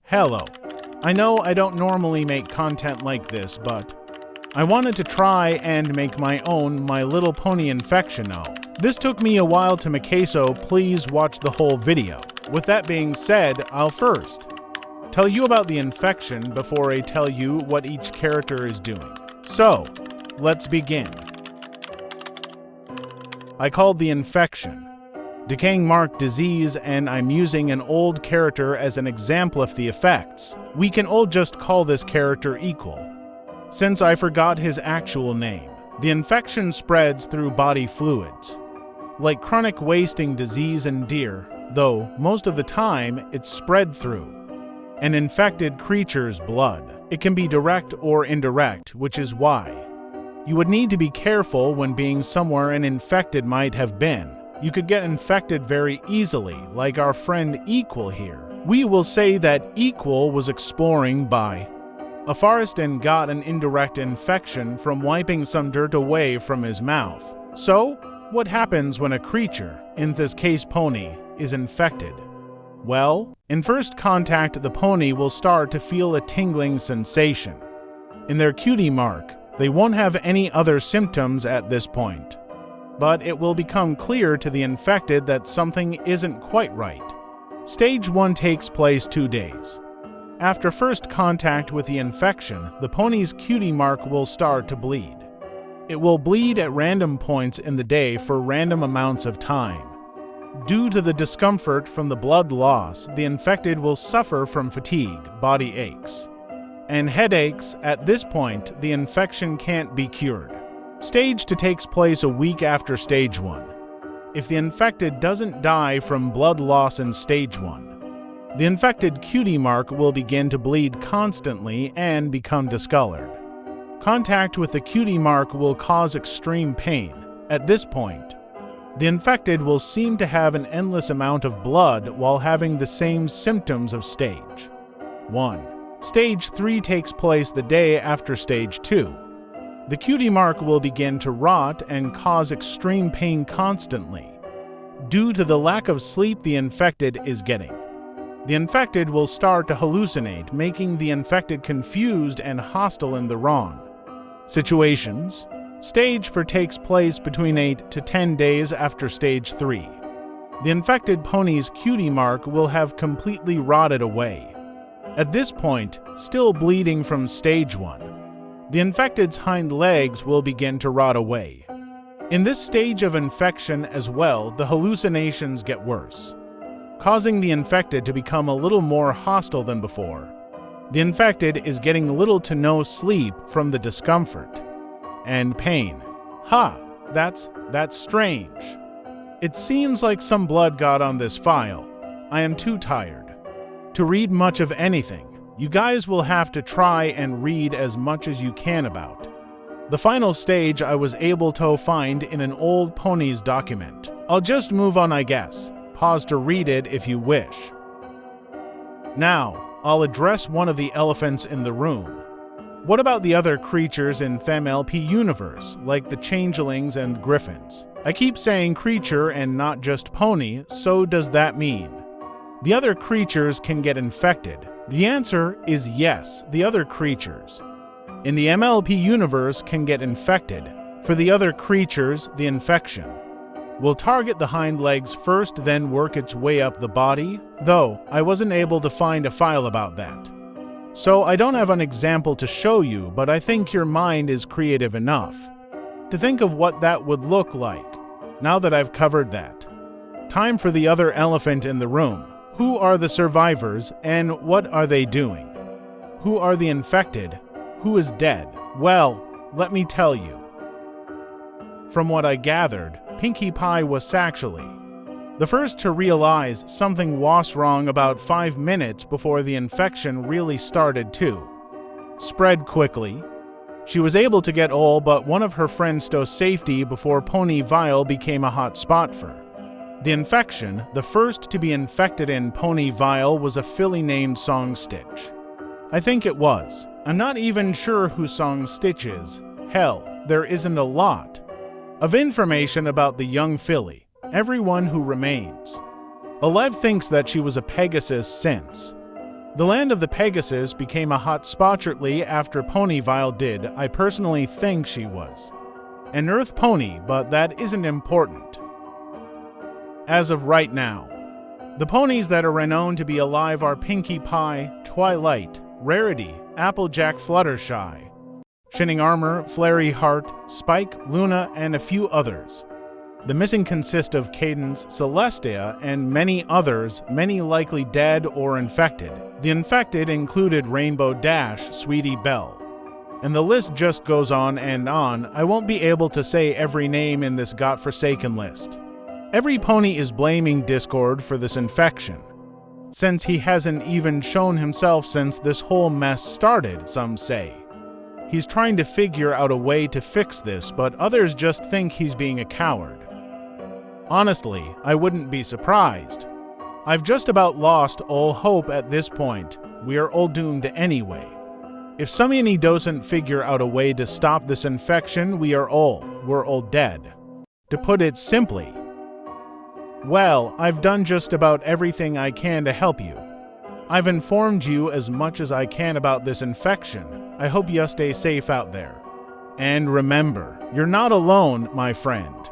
Hello. I know I don't normally make content like this, but I wanted to try and make my own My Little Pony Infection AU. This took me a while to make, so please watch the whole video. With that being said, I'll first tell you about the infection before I tell you what each character is doing. So, let's begin. I called the infection Decaying Mark Disease, and I'm using an old character as an example of the effects. We can all just call this character Equal, since I forgot his actual name. The infection spreads through body fluids, like chronic wasting disease in deer, though most of the time it's spread through an infected creature's blood. It can be direct or indirect, which is why you would need to be careful when being somewhere an infected might have been. You could get infected very easily, like our friend Equal here. We will say that Equal was exploring by a forest and got an indirect infection from wiping some dirt away from his mouth. So, what happens when a creature, in this case pony, is infected? Well, in first contact, the pony will start to feel a tingling sensation in their cutie mark. They won't have any other symptoms at this point, but it will become clear to the infected that something isn't quite right. Stage 1 takes place 2 days. After first contact with the infection, the pony's cutie mark will start to bleed. It will bleed at random points in the day for random amounts of time. Due to the discomfort from the blood loss, the infected will suffer from fatigue, body aches, and headaches. At this point, the infection can't be cured. Stage 2 takes place a week after Stage 1. If the infected doesn't die from blood loss in Stage 1, the infected cutie mark will begin to bleed constantly and become discolored. Contact with the cutie mark will cause extreme pain. At this point, the infected will seem to have an endless amount of blood while having the same symptoms of Stage 1. Stage 3 takes place the day after Stage 2. The cutie mark will begin to rot and cause extreme pain constantly due to the lack of sleep the infected is getting. The infected will start to hallucinate, making the infected confused and hostile in the wrong situations. Stage 4 takes place between 8 to 10 days after Stage 3. The infected pony's cutie mark will have completely rotted away. At this point, still bleeding from Stage 1, the infected's hind legs will begin to rot away. In this stage of infection as well, the hallucinations get worse, causing the infected to become a little more hostile than before. The infected is getting little to no sleep from the discomfort and pain. That's strange. It seems like some blood got on this file. I am too tired to read much of anything. You guys will have to try and read as much as you can about the final stage. I was able to find in an old pony's document. I'll just move on, I guess. Pause to read it if you wish. Now, I'll address one of the elephants in the room. What about the other creatures in the MLP universe, like the changelings and griffins? I keep saying creature and not just pony, so does that mean the other creatures can get infected? The answer is yes, the other creatures in the MLP universe can get infected. For the other creatures, the infection will target the hind legs first, then work its way up the body, though I wasn't able to find a file about that. So I don't have an example to show you, but I think your mind is creative enough to think of what that would look like. Now that I've covered that, time for the other elephant in the room. Who are the survivors and what are they doing? Who are the infected? Who is dead? Well, let me tell you. From what I gathered, Pinkie Pie was actually the first to realize something was wrong about 5 minutes before the infection really started to spread quickly. She was able to get all but one of her friends to safety before Ponyville became a hot spot for the infection. The first to be infected in Ponyville was a filly named Songstitch. I think it was. I'm not even sure who Songstitch is. Hell, there isn't a lot of information about the young filly. Everyone who remains alive thinks that she was a Pegasus since The land of the Pegasus became a hot spot shortly after Ponyville did. I personally think she was an Earth pony, but that isn't important as of right now. The ponies that are renowned to be alive are Pinkie Pie, Twilight, Rarity, Applejack Fluttershy, Shining Armor, Flary Heart, Spike, Luna, and a few others. The missing consist of Cadence, Celestia, and many others, many likely dead or infected. The infected included Rainbow Dash, Sweetie Belle. And the list just goes on and on. I won't be able to say every name in this godforsaken list. Every pony is blaming Discord for this infection, since he hasn't even shown himself since this whole mess started, some say. He's trying to figure out a way to fix this, but others just think he's being a coward. Honestly, I wouldn't be surprised. I've just about lost all hope at this point. We are all doomed anyway. If somebody doesn't figure out a way to stop this infection, we're all dead. To put it simply, well, I've done just about everything I can to help you. I've informed you as much as I can about this infection. I hope you stay safe out there. And remember, you're not alone, my friend.